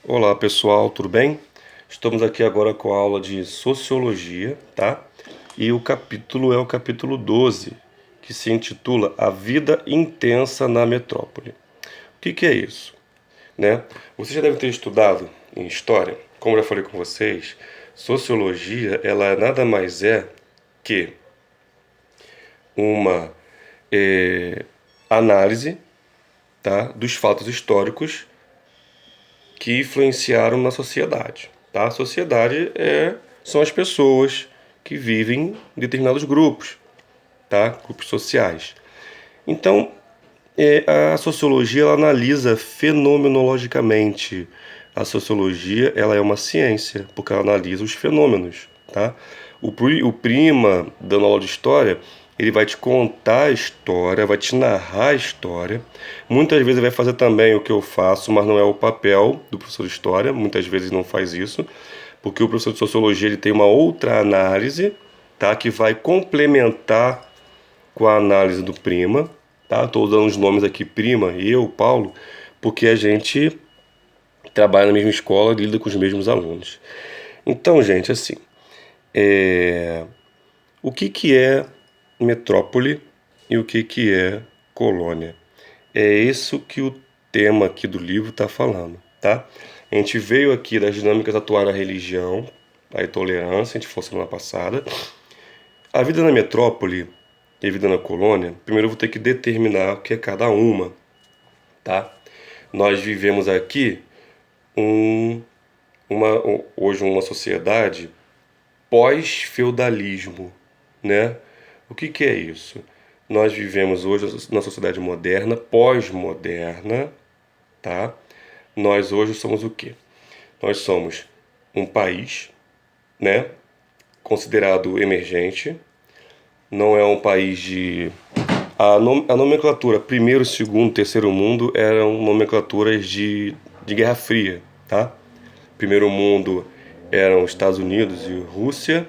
Olá pessoal, tudo bem? Estamos aqui agora com a aula de Sociologia, tá? E o capítulo é o capítulo 12, que se intitula A Vida Intensa na Metrópole. O que é isso? Né? Você já deve ter estudado em História, como eu já falei com vocês, Sociologia ela nada mais é que uma análise, tá, dos fatos históricos que influenciaram na sociedade. Tá? A sociedade são as pessoas que vivem em determinados grupos, tá? Grupos sociais. Então, a sociologia ela analisa fenomenologicamente. A sociologia ela é uma ciência, porque ela analisa os fenômenos. Tá? O Prima, dando aula de história, ele vai te contar a história, vai te narrar a história. Muitas vezes ele vai fazer também o que eu faço, mas não é o papel do professor de história. Muitas vezes não faz isso, porque o professor de sociologia ele tem uma outra análise, tá? Que vai complementar com a análise do Prima. Tá? Estou usando os nomes aqui, Prima e eu, Paulo, porque a gente trabalha na mesma escola e lida com os mesmos alunos. Então, gente, assim, o que é metrópole e o que é colônia? É isso que o tema aqui do livro está falando, tá? A gente veio aqui das dinâmicas atuais da religião, da intolerância, a gente falou semana passada. A vida na metrópole e a vida na colônia, primeiro eu vou ter que determinar o que é cada uma, tá? Nós vivemos aqui um, hoje uma sociedade pós-feudalismo, né? O que é isso? Nós vivemos hoje na sociedade moderna, pós-moderna, tá? Nós hoje somos o quê? Nós somos um país, né? Considerado emergente, não é um país de... A nomenclatura primeiro, segundo, terceiro mundo eram nomenclaturas de Guerra Fria, tá? Primeiro mundo eram Estados Unidos e Rússia,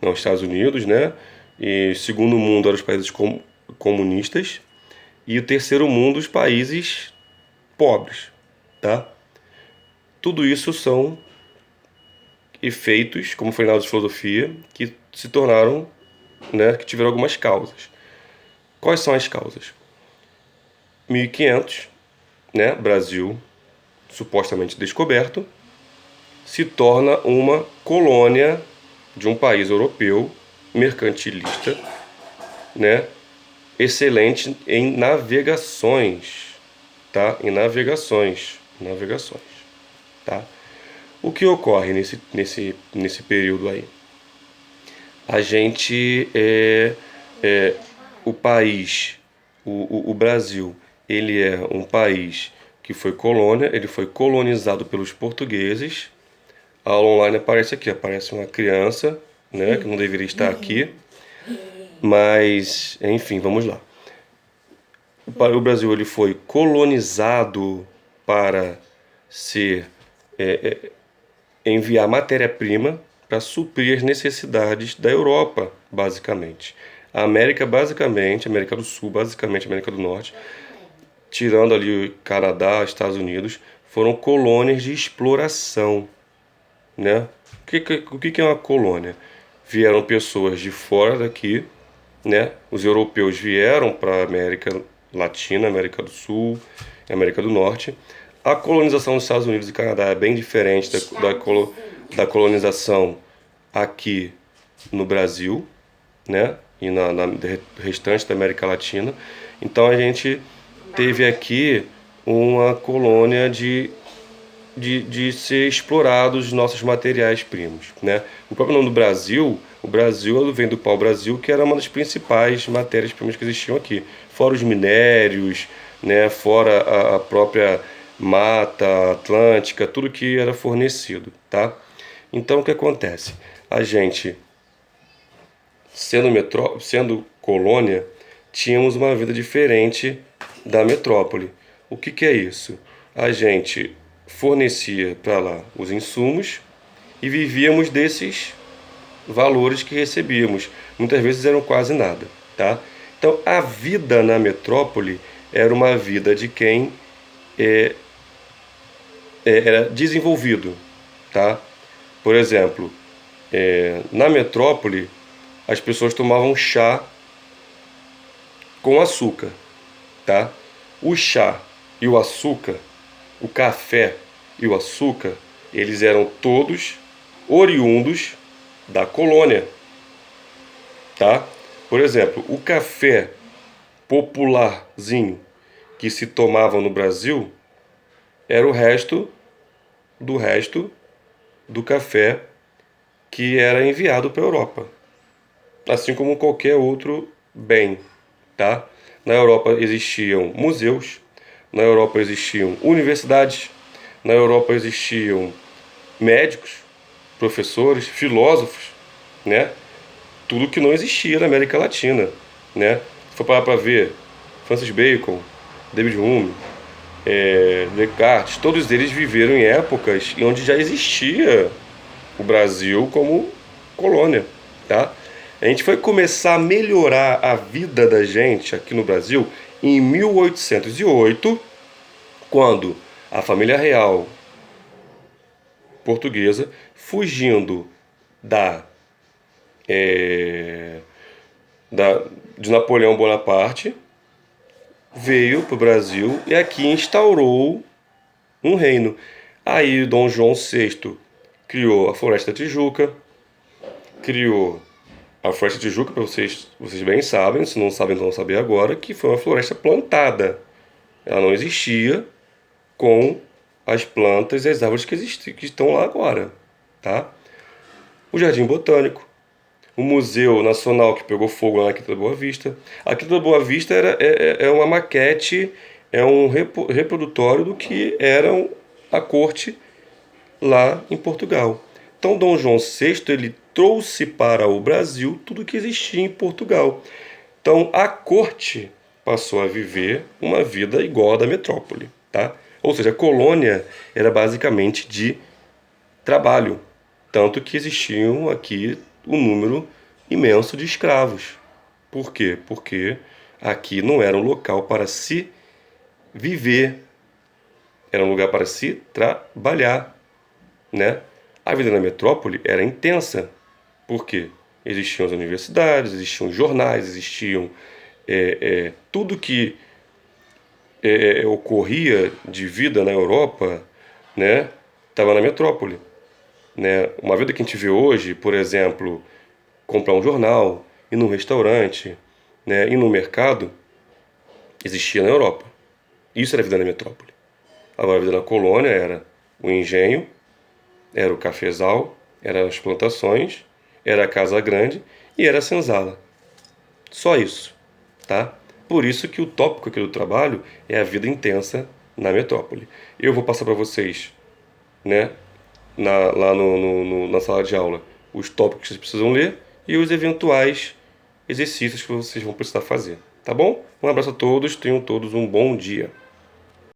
não, Estados Unidos, né? E segundo mundo eram os países comunistas. E o terceiro mundo, os países pobres, tá? Tudo isso são efeitos, como foi na aula de filosofia, que se tornaram, né, que tiveram algumas causas. Quais são as causas? 1500, né, Brasil, supostamente descoberto, se torna uma colônia de um país europeu mercantilista, né, excelente em navegações, tá? Em navegações, tá? O que ocorre nesse período aí? A gente o país, o Brasil, ele é um país que foi colônia, ele foi colonizado pelos portugueses. A aula online aparece aqui, aparece uma criança, né, que não deveria estar aqui, mas enfim, vamos lá. O Brasil ele foi colonizado para ser enviar matéria-prima para suprir as necessidades da Europa, basicamente. A América, basicamente, América do Sul, basicamente, América do Norte, tirando ali o Canadá, Estados Unidos, foram colônias de exploração, né? O que é uma colônia? Vieram pessoas de fora daqui, né? Os europeus vieram para a América Latina, América do Sul, América do Norte. A colonização dos Estados Unidos e Canadá é bem diferente da colonização aqui no Brasil, né? E na restante da América Latina. Então a gente teve aqui uma colônia de ser explorados os nossos materiais-primos, né? O próprio nome do Brasil, o Brasil vem do pau-brasil, que era uma das principais matérias-primas que existiam aqui. Fora os minérios, né? Fora a própria mata atlântica, tudo que era fornecido, tá? Então o que acontece? A gente, sendo colônia, tínhamos uma vida diferente da metrópole. O que é isso? A gente fornecia para lá os insumos e vivíamos desses valores que recebíamos. Muitas vezes eram quase nada, tá? Então a vida na metrópole era uma vida de quem era desenvolvido, tá? Por exemplo, na metrópole, as pessoas tomavam chá com açúcar, tá? O chá e o açúcar, o café e o açúcar, eles eram todos oriundos da colônia, tá? Por exemplo, o café popularzinho que se tomava no Brasil era o resto do café que era enviado para a Europa, assim como qualquer outro bem, tá? Na Europa existiam museus, na Europa existiam universidades, na Europa existiam médicos, professores, filósofos, né? Tudo que não existia na América Latina, né? Se for parar para ver, Francis Bacon, David Hume, Descartes, todos eles viveram em épocas em onde já existia o Brasil como colônia, tá? A gente foi começar a melhorar a vida da gente aqui no Brasil em 1808, quando a família real portuguesa, fugindo da, é, de Napoleão Bonaparte, veio para o Brasil e aqui instaurou um reino. Aí Dom João VI criou a Floresta da Tijuca, criou a Floresta da Tijuca, para vocês bem sabem, se não sabem, vão saber agora, que foi uma floresta plantada. Ela não existia com as plantas e as árvores que estão lá agora, tá? O Jardim Botânico, o Museu Nacional que pegou fogo lá na Quinta da Boa Vista. A Quinta da Boa Vista é uma maquete, é um reprodutório do que era a corte lá em Portugal. Então Dom João VI ele trouxe para o Brasil tudo que existia em Portugal. Então a corte passou a viver uma vida igual à da metrópole, tá? Ou seja, a colônia era basicamente de trabalho, tanto que existiam aqui um número imenso de escravos. Por quê? Porque aqui não era um local para se viver, era um lugar para se trabalhar, né? A vida na metrópole era intensa. Por quê? Existiam as universidades, existiam jornais, existiam tudo que ocorria de vida na Europa, né? Estava na metrópole, né? Uma vida que a gente vê hoje, por exemplo, comprar um jornal, ir num restaurante, né? Ir no mercado, existia na Europa. Isso era a vida na metrópole. Agora a vida na colônia era o engenho, era o cafezal, eram as plantações, era a casa grande e era a senzala. Só isso, tá? Por isso que o tópico aqui do trabalho é a vida intensa na metrópole. Eu vou passar para vocês, né, lá na sala de aula, os tópicos que vocês precisam ler e os eventuais exercícios que vocês vão precisar fazer, tá bom? Um abraço a todos, tenham todos um bom dia.